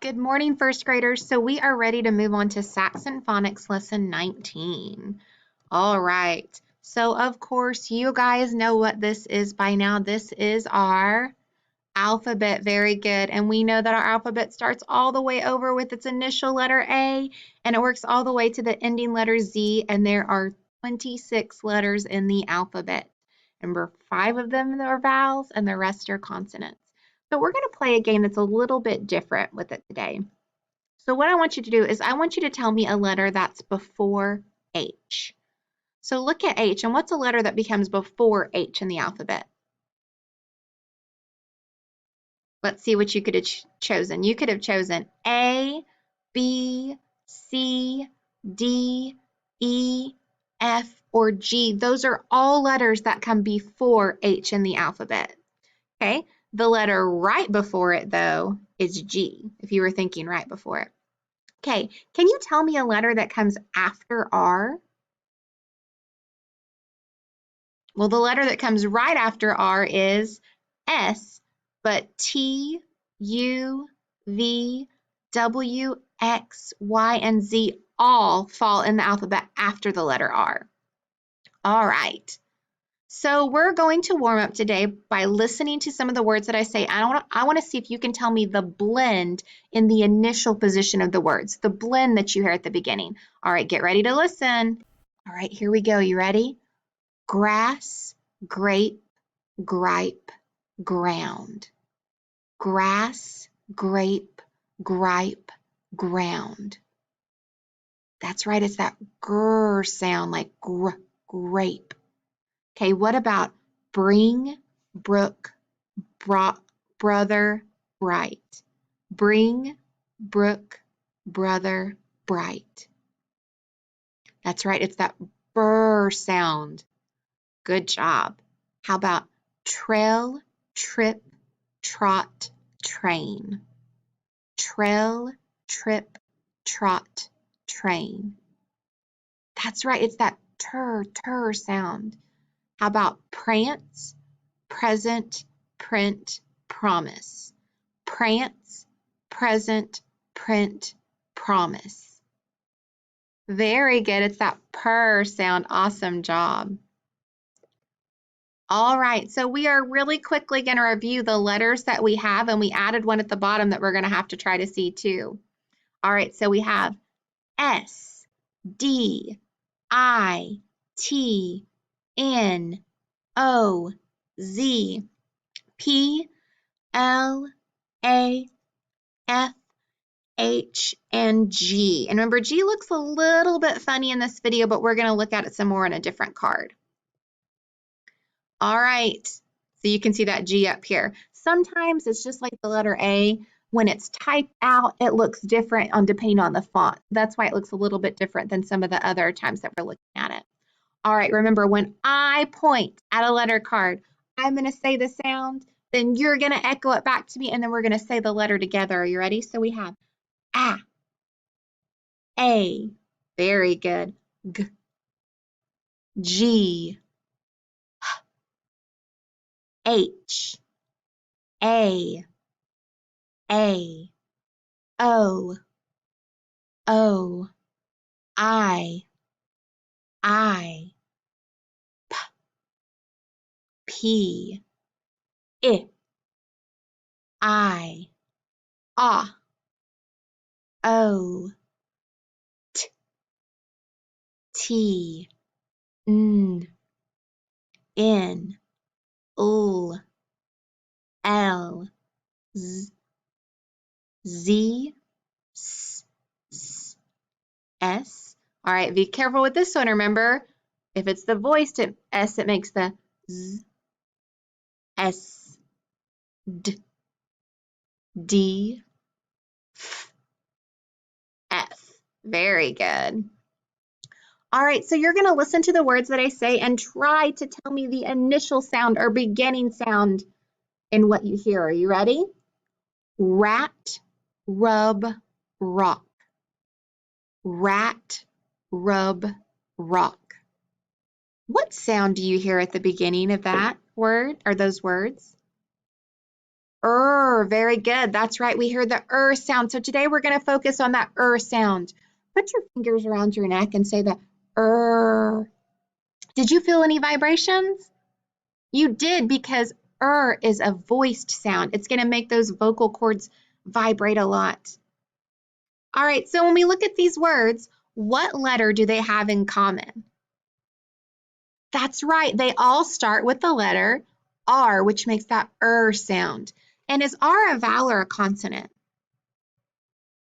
Good morning, first graders. So we are ready to move on to Saxon Phonics Lesson 19. All right. So of course, you guys know what this is by now. This is our alphabet. Very good. And we know that our alphabet starts all the way over with its initial letter A, and it works all the way to the ending letter Z, and there are 26 letters in the alphabet. Remember, 5 of them are vowels, and the rest are consonants. So we're going to play a game that's a little bit different with it today. So what I want you to do is I want you to tell me a letter that's before H. So look at H, and what's a letter that becomes before H in the alphabet? Let's see what you could have chosen. You could have chosen A, B, C, D, E, F, or G. Those are all letters that come before H in the alphabet. Okay, the letter right before it, though, is G, if you were thinking right before it. Okay, can you tell me a letter that comes after R? Well, the letter that comes right after R is S, but T, U, V, W, X, Y, and Z all fall in the alphabet after the letter R. All right. So we're going to warm up today by listening to some of the words that I say. I want to see if you can tell me the blend in the initial position of the words, the blend that you hear at the beginning. All right, get ready to listen. All right, here we go. You ready? Grass, grape, gripe, ground. Grass, grape, gripe, ground. That's right, it's that grr sound, like grape. Okay, what about bring, brook, brother, bright? Bring, brook, brother, bright. That's right, it's that brr sound. Good job. How about trail, trip, trot, train? Trail, trip, trot, train. That's right, it's that tur sound. How about prance, present, print, promise? Prance, present, print, promise. Very good. It's that purr sound. Awesome job. All right, so we are really quickly going to review the letters that we have, and we added one at the bottom that we're going to have to try to see too. All right, so we have S, D, I, T, N, O, Z, P, L, A, F, H, and G. And remember, G looks a little bit funny in this video, but we're going to look at it some more in a different card. All right, so you can see that G up here. Sometimes it's just like the letter A. When it's typed out, it looks different depending on the font. That's why it looks a little bit different than some of the other times that we're looking at it. All right, remember, when I point at a letter card, I'm going to say the sound, then you're going to echo it back to me, and then we're going to say the letter together. Are you ready? So we have A, very good, G, G, H, A, O, I, P, I, O, T, N, L, Z, S. All right, be careful with this one. Remember, if it's the voiced S, it makes the Z, S, D, D, F. Very good. All right, so you're going to listen to the words that I say and try to tell me the initial sound or beginning sound in what you hear. Are you ready? Rat, rub, rock. Rat, rub, rock. What sound do you hear at the beginning of that word or those words? Very good. That's right. We heard the sound. So today we're going to focus on that sound. Put your fingers around your neck and say the Did you feel any vibrations? You did, because is a voiced sound. It's going to make those vocal cords vibrate a lot. All right, so when we look at these words, what letter do they have in common? That's right. They all start with the letter R, which makes that sound. And is R a vowel or a consonant?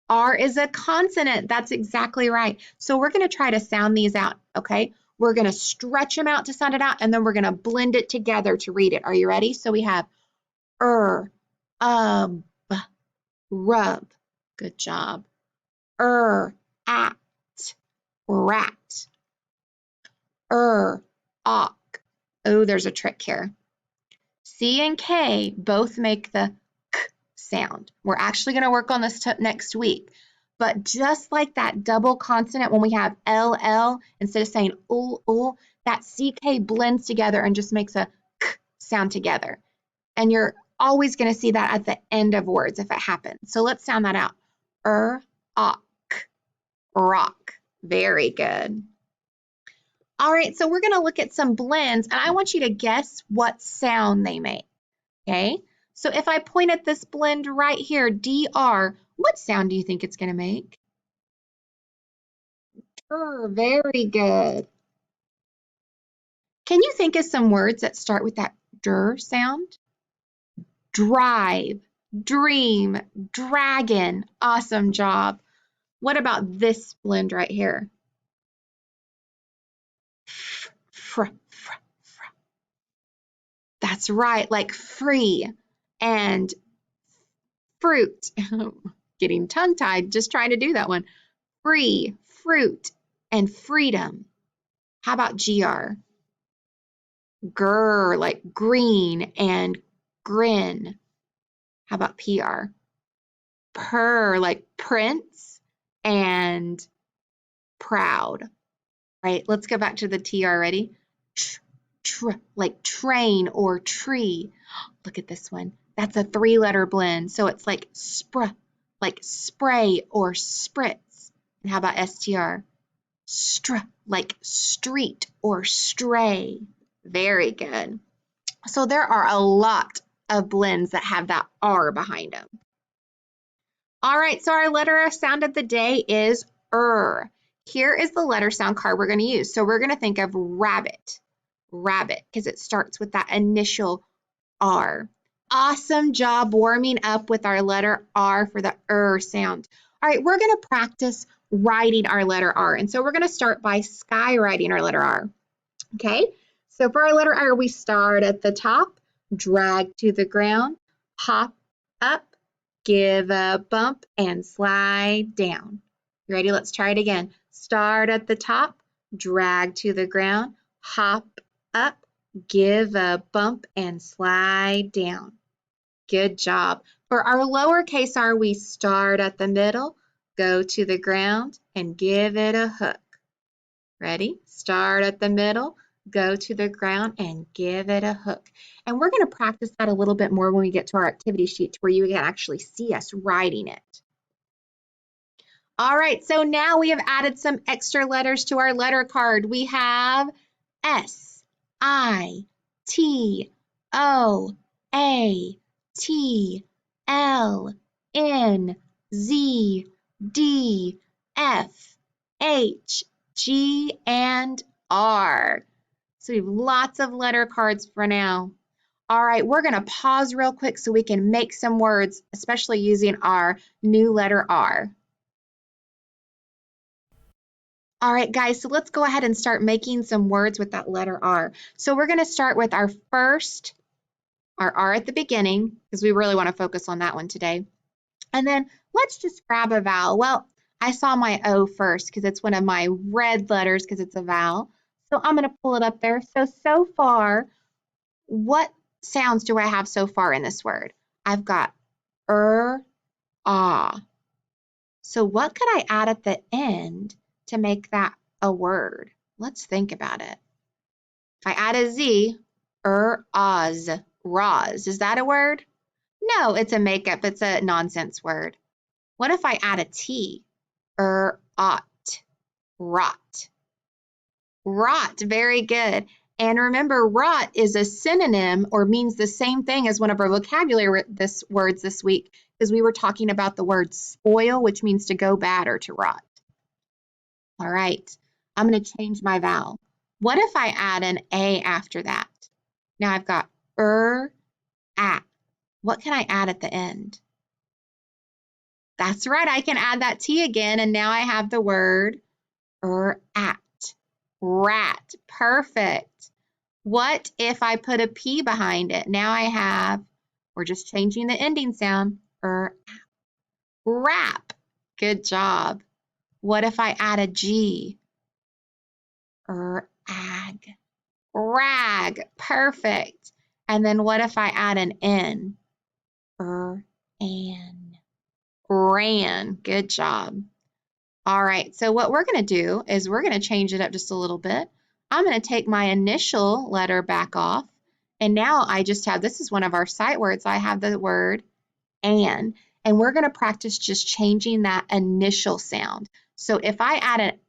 R is a consonant. That's exactly right. So we're going to try to sound these out, okay? We're going to stretch them out to sound it out, and then we're going to blend it together to read it. Are you ready? So we have b, rub. Good job. At, rat. Awk. Oh, there's a trick here. C and K both make the k sound. We're actually going to work on this next week. But just like that double consonant, when we have LL, instead of saying that CK blends together and just makes a k sound together. And you're always going to see that at the end of words if it happens. So let's sound that out. Awk, rock. Very good. All right, so we're going to look at some blends, and I want you to guess what sound they make, okay? So if I point at this blend right here, DR, what sound do you think it's going to make? Very good. Can you think of some words that start with that DR sound? Drive, dream, dragon. Awesome job. What about this blend right here? That's right, like free and fruit. Getting tongue-tied, just trying to do that one. Free, fruit, and freedom. How about GR? Grr, like green and grin. How about PR? Purr, like prince and proud. Right, let's go back to the TR. Ready? Like train or tree. Look at this one. That's a 3-letter blend. So it's like like spray or spritz. And how about STR? Like street or stray. Very good. So there are a lot of blends that have that R behind them. All right, so our letter sound of the day is Here is the letter sound card we're going to use. So we're going to think of rabbit, because it starts with that initial R. Awesome job warming up with our letter R for the sound. All right, we're going to practice writing our letter R. And so we're going to start by skywriting our letter R. Okay, so for our letter R, we start at the top, drag to the ground, hop up, give a bump, and slide down. You ready? Let's try it again. Start at the top, drag to the ground, hop up, give a bump, and slide down. Good job. For our lowercase r, we start at the middle, go to the ground, and give it a hook. Ready? Start at the middle, go to the ground, and give it a hook. And we're going to practice that a little bit more when we get to our activity sheets where you can actually see us writing it. All right, so now we have added some extra letters to our letter card. We have S, I, T, O, A, T, L, N, Z, D, F, H, G, and R. So we have lots of letter cards for now. All right, we're going to pause real quick so we can make some words, especially using our new letter R. All right, guys, so let's go ahead and start making some words with that letter R. So we're going to start with our R at the beginning, because we really want to focus on that one today. And then let's just grab a vowel. Well, I saw my O first because it's one of my red letters because it's a vowel. So I'm going to pull it up there. So far, what sounds do I have so far in this word? I've got ah. So what could I add at the end to make that a word? Let's think about it. If I add a Z, Oz, Roz, is that a word? No, it's a makeup. It's a nonsense word. What if I add a T? Ought. Rot. Rot. Very good. And remember, rot is a synonym or means the same thing as one of our vocabulary words this week, because we were talking about the word spoil, which means to go bad or to rot. All right, I'm going to change my vowel. What if I add an A after that? Now I've got at. What can I add at the end? That's right, I can add that T again, and now I have the word at. Rat. Perfect. What if I put a P behind it? Now I have, we're just changing the ending sound. Rap. Good job. What if I add a G? Ag. Rag. Perfect. And then what if I add an N? An. Ran. Good job. All right, so what we're going to do is we're going to change it up just a little bit. I'm going to take my initial letter back off, and now I just have, this is one of our sight words, I have the word and we're going to practice just changing that initial sound. So if I add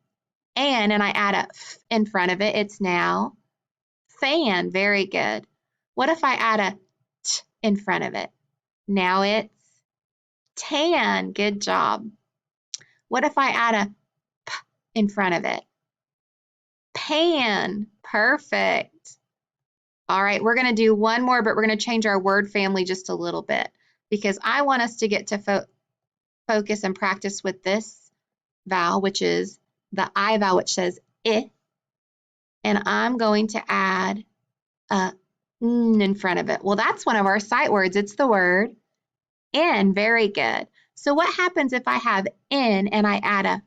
an and I add a f in front of it, it's now fan. Very good. What if I add a t in front of it? Now it's tan. Good job. What if I add a p in front of it? Pan. Perfect. All right, we're going to do one more, but we're going to change our word family just a little bit because I want us to get to focus and practice with this vowel, which is the I vowel, which says I. And I'm going to add a n in front of it. Well, that's one of our sight words. It's the word in. Very good. So what happens if I have in and I add a f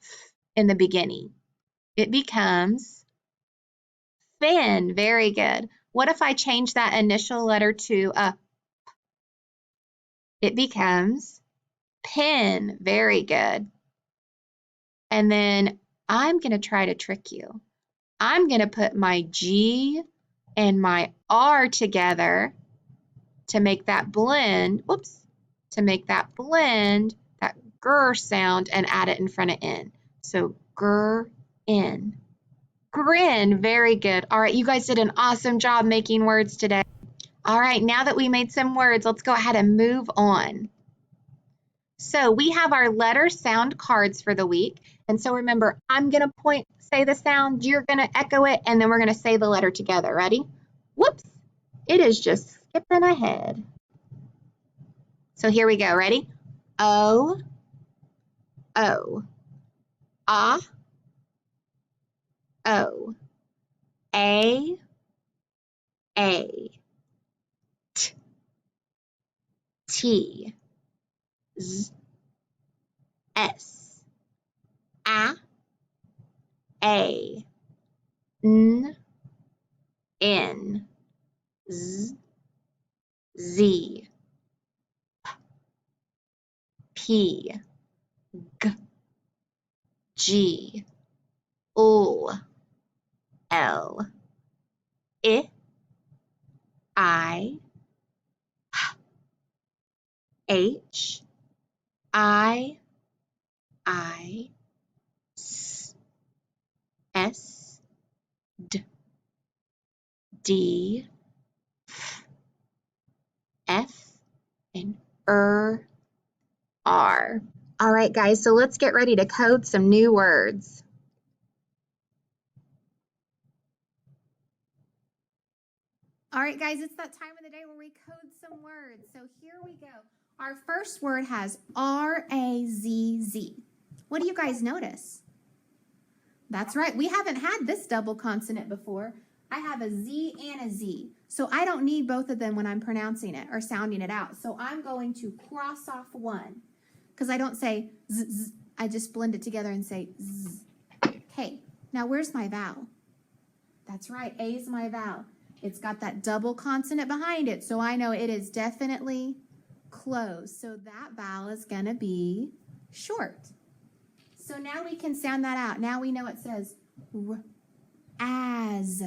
in the beginning? It becomes fin. Very good. What if I change that initial letter to a p? It becomes pin. Very good. And then I'm going to try to trick you. I'm going to put my G and my R together to make that blend, to make that blend, that grr sound, and add it in front of N. So grr, in. Grin. Very good. All right, you guys did an awesome job making words today. All right, now that we made some words, let's go ahead and move on. So we have our letter sound cards for the week. And so remember, I'm going to say the sound, you're going to echo it, and then we're going to say the letter together. Ready? Whoops. It is just skipping ahead. So here we go. Ready? O, O. Ah, O. A, A. T, T. Z, S. A, N, N. Z, Z. P, G, G. O, L. I, H, I, S, D, D, F, and R. All right, guys, so let's get ready to code some new words. All right, guys, it's that time of the day where we code some words. So here we go. Our first word has R-A-Z-Z. What do you guys notice? That's right. We haven't had this double consonant before. I have a Z and a Z. So I don't need both of them when I'm pronouncing it or sounding it out. So I'm going to cross off one because I don't say Z, Z. I just blend it together and say Z. Okay, now where's my vowel? That's right. A is my vowel. It's got that double consonant behind it, so I know it is definitely closed. So that vowel is going to be short. So now we can sound that out. Now we know it says as.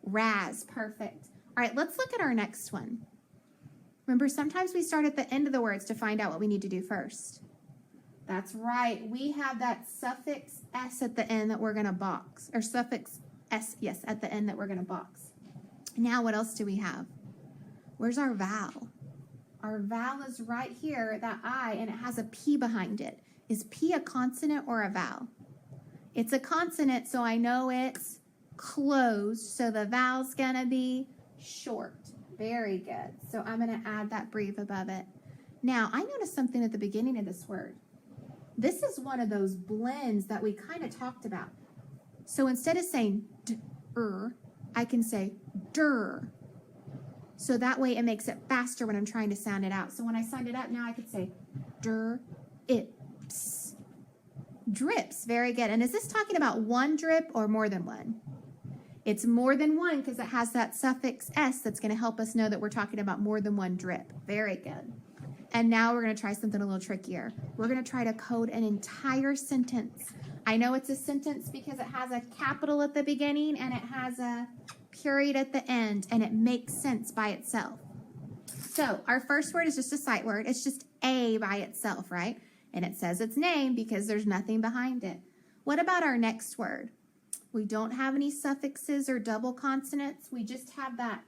Raz. Perfect. All right, let's look at our next one. Remember, sometimes we start at the end of the words to find out what we need to do first. That's right. We have that suffix S at the end that we're going to box. Or suffix S, yes, at the end that we're going to box. Now, what else do we have? Where's our vowel? Our vowel is right here, that I, and it has a P behind it. Is P a consonant or a vowel? It's a consonant, so I know it's closed, so the vowel's going to be short. Very good. So I'm going to add that brief above it. Now, I noticed something at the beginning of this word. This is one of those blends that we kind of talked about. So instead of saying d-er, I can say der. So that way it makes it faster when I'm trying to sound it out. So when I sound it out now, I could say der-ips. Drips, very good. And is this talking about one drip or more than one? It's more than one because it has that suffix S that's going to help us know that we're talking about more than one drip. Very good. And now we're going to try something a little trickier. We're going to try to code an entire sentence. I know it's a sentence because it has a capital at the beginning and it has a period at the end, and it makes sense by itself. So our first word is just a sight word. It's just A by itself, right? And it says its name because there's nothing behind it. What about our next word? We don't have any suffixes or double consonants. We just have that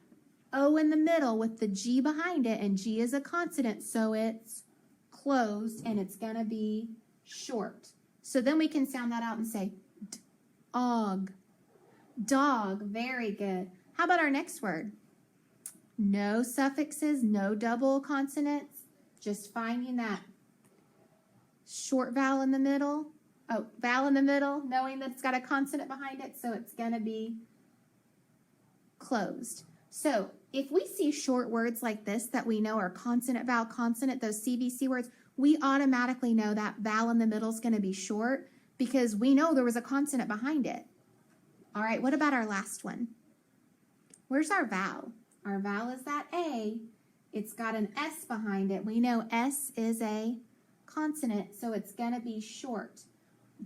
O in the middle with the G behind it, and G is a consonant, so it's closed and it's going to be short. So then we can sound that out and say dog. Dog, very good. How about our next word? No suffixes, no double consonants, just finding that short vowel in the middle. Oh, vowel in the middle, knowing that it's got a consonant behind it, so it's going to be closed. So if we see short words like this that we know are consonant, vowel, consonant, those CVC words, we automatically know that vowel in the middle is going to be short because we know there was a consonant behind it. All right, what about our last one? Where's our vowel? Our vowel is that A. It's got an S behind it. We know S is a consonant, so it's going to be short.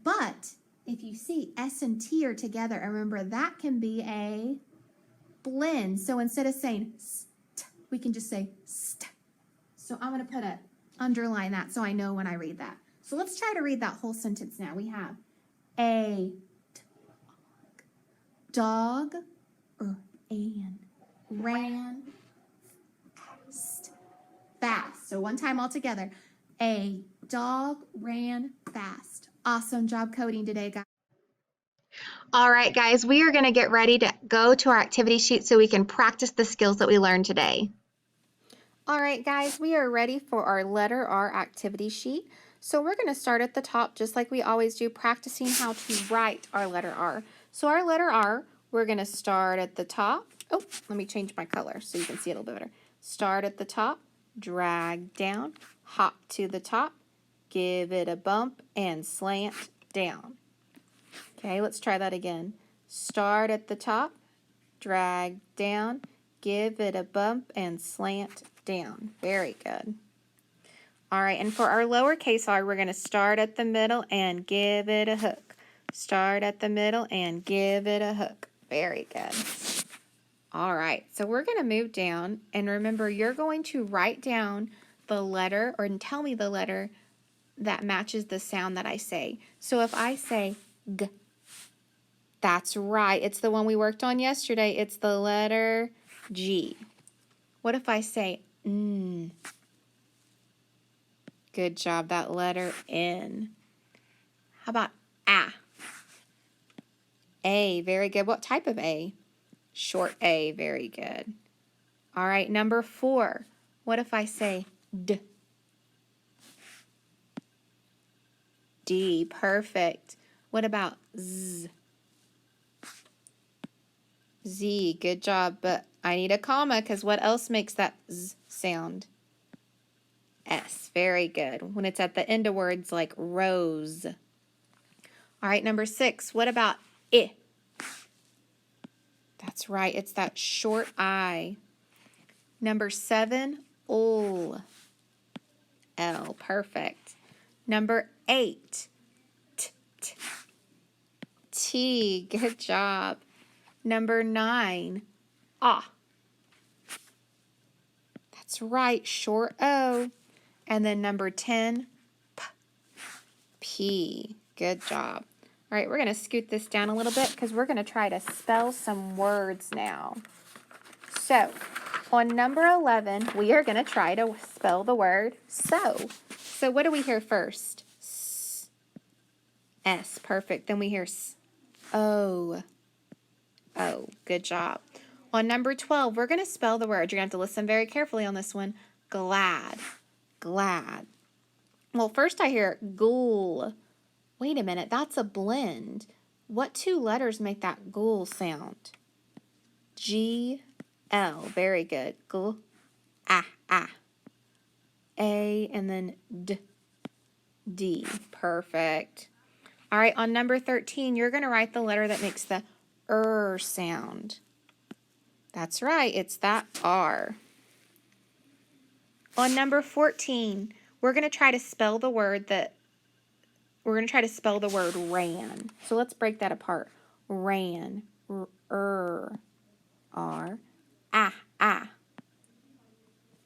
But if you see S and T are together, remember that can be a blend. So instead of saying st, we can just say st. So I'm going to underline that so I know when I read that. So let's try to read that whole sentence now. We have a dog and ran fast. So one time all together. A dog ran fast. Awesome job coding today, guys. All right, guys, we are going to get ready to go to our activity sheet so we can practice the skills that we learned today. All right, guys, we are ready for our letter R activity sheet. So we're going to start at the top just like we always do, practicing how to write our letter R. So our letter R, we're going to start at the top. Oh, let me change my color so you can see it a little bit better. Start at the top, drag down, hop to the top, give it a bump, and slant down. Okay, let's try that again. Start at the top, drag down, give it a bump, and slant down. Very good. All right, and for our lowercase r, we're going to start at the middle and give it a hook. Start at the middle and give it a hook. Very good. All right, so we're going to move down, and remember, you're going to write down the letter or tell me the letter that matches the sound that I say. So if I say G, that's right. It's the one we worked on yesterday. It's the letter G. What if I say N? Good job, that letter N. How about A? A, very good. What type of A? Short A, very good. All right, number 4. What if I say D? D, perfect. What about Z? Z, good job, but I need a comma because what else makes that Z sound? S, very good. When it's at the end of words like rose. All right, number 6, what about I? That's right, it's that short I. Number 7, ul. L, perfect. Number 8, t, t. T, good job. Number 9, ah. That's That's right, short O. And then number 10, P. P. Good job. All right, we're going to scoot this down a little bit because we're going to try to spell some words now. So, on number 11, we are going to try to spell the word so. So, what do we hear first? S. S. Perfect. Then we hear S. O. O. Good job. On number 12, we're going to spell the word. You're going to have to listen very carefully on this one. Glad. Glad. Well, first I hear ghoul. Wait a minute, that's a blend. What two letters make that ghoul sound? G, L. Very good. Gl, ah, ah. A, and then D, D. Perfect. All right, on number 13, you're going to write the letter that makes the sound. That's right, it's that R. On number 14, we're going to try to spell the word ran. So let's break that apart. Ran. R. Ah, ah.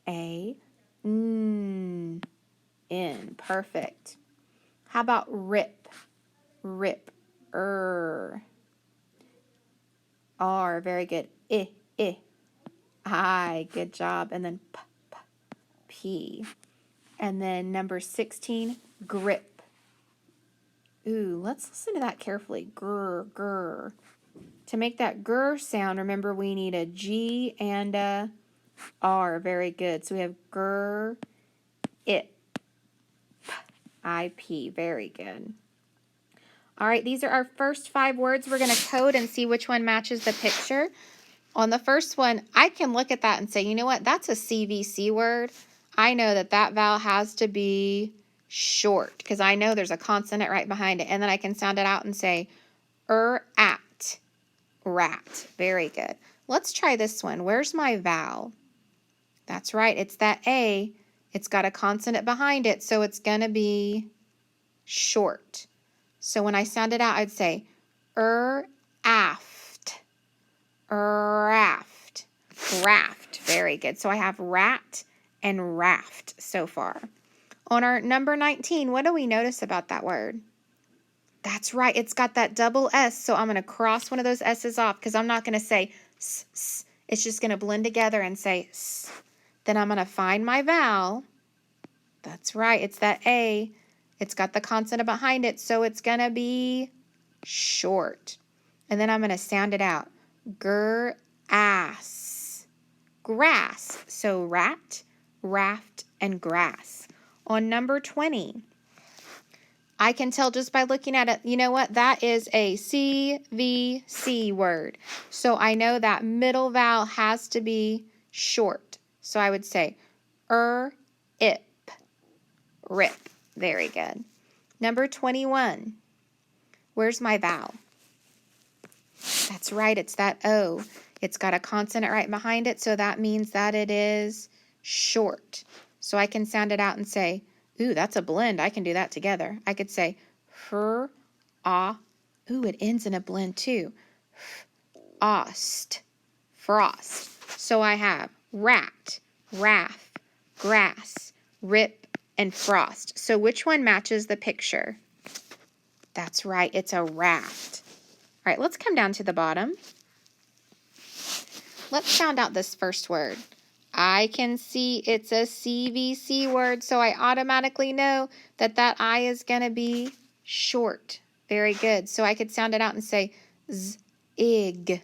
A. N. Perfect. How about rip? Rip. R. Very good. I. Good job. And then P. P. And then number 16, grip. Ooh, let's listen to that carefully. Grr, grr. To make that grr sound, remember we need a G and a R. Very good. So we have grr, it, IP. Very good. All right, these are our first 5 words. We're going to code and see which one matches the picture. On the first one, I can look at that and say, you know what? That's a CVC word. I know that that vowel has to be short because I know there's a consonant right behind it. And then I can sound it out and say, at, rat. Very good. Let's try this one. Where's my vowel? That's right. It's that A. It's got a consonant behind it, so it's going to be short. So when I sound it out, I'd say, aft, raft, raft. Very good. So I have rat and raft so far. On our number 19, what do we notice about that word? That's right. It's got that double S, so I'm going to cross one of those S's off because I'm not going to say s, s. It's just going to blend together and say s. Then I'm going to find my vowel. That's right. It's that A. It's got the consonant behind it, so it's going to be short. And then I'm going to sound it out. Ass. Grass. So rat, raft, and grass. On number 20, I can tell just by looking at it, you know what? That is a CVC word. So I know that middle vowel has to be short. So I would say ip, rip. Very good. Number 21. Where's my vowel? That's right, it's that O. It's got a consonant right behind it, so that means that it is short. So I can sound it out and say, ooh, that's a blend. I can do that together. I could say ooh, it ends in a blend too. Frost. So I have rat, raft, grass, rip, and frost. So which one matches the picture? That's right, it's a raft. All right, let's come down to the bottom. Let's sound out this first word. I can see it's a CVC word, so I automatically know that that I is going to be short. Very good. So I could sound it out and say zig,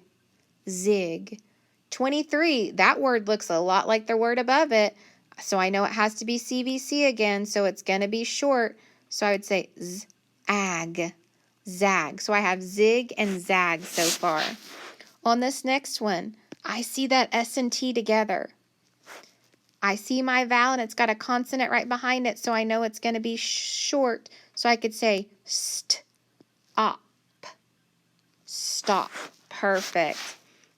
zig. 23, that word looks a lot like the word above it, so I know it has to be CVC again, so it's going to be short. So I would say zag, zag. So I have zig and zag so far. On this next one, I see that S and T together. I see my vowel and it's got a consonant right behind it, so I know it's going to be short. So I could say stop. Perfect.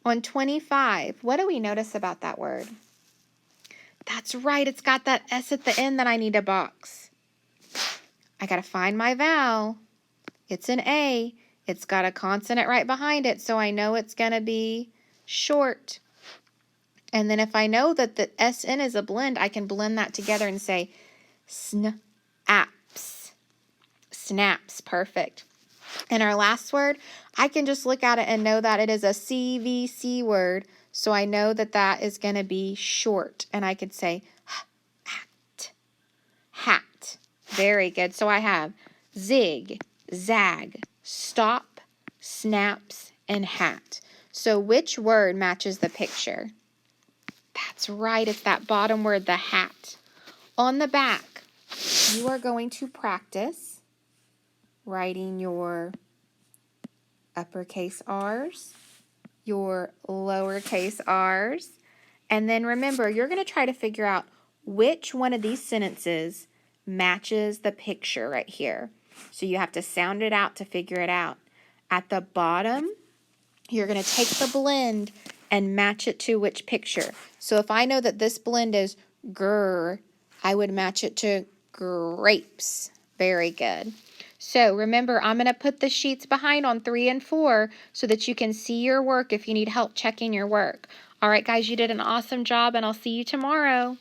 On 25, what do we notice about that word? That's right, it's got that S at the end that I need to box. I got to find my vowel. It's an A. It's got a consonant right behind it, so I know it's going to be short. And then if I know that the SN is a blend, I can blend that together and say snaps. Snaps, perfect. And our last word, I can just look at it and know that it is a CVC word. So I know that that is going to be short. And I could say hat. Hat. Very good. So I have zig, zag, stop, snaps, and hat. So which word matches the picture? That's right. It's that bottom word, the hat. On the back, you are going to practice writing your uppercase R's, your lowercase r's, and then remember, you're going to try to figure out which one of these sentences matches the picture right here. So you have to sound it out to figure it out. At the bottom, you're going to take the blend and match it to which picture. So if I know that this blend is grr, I would match it to grapes. Very good. So remember, I'm going to put the sheets behind on 3 and 4 so that you can see your work if you need help checking your work. All right, guys, you did an awesome job, and I'll see you tomorrow.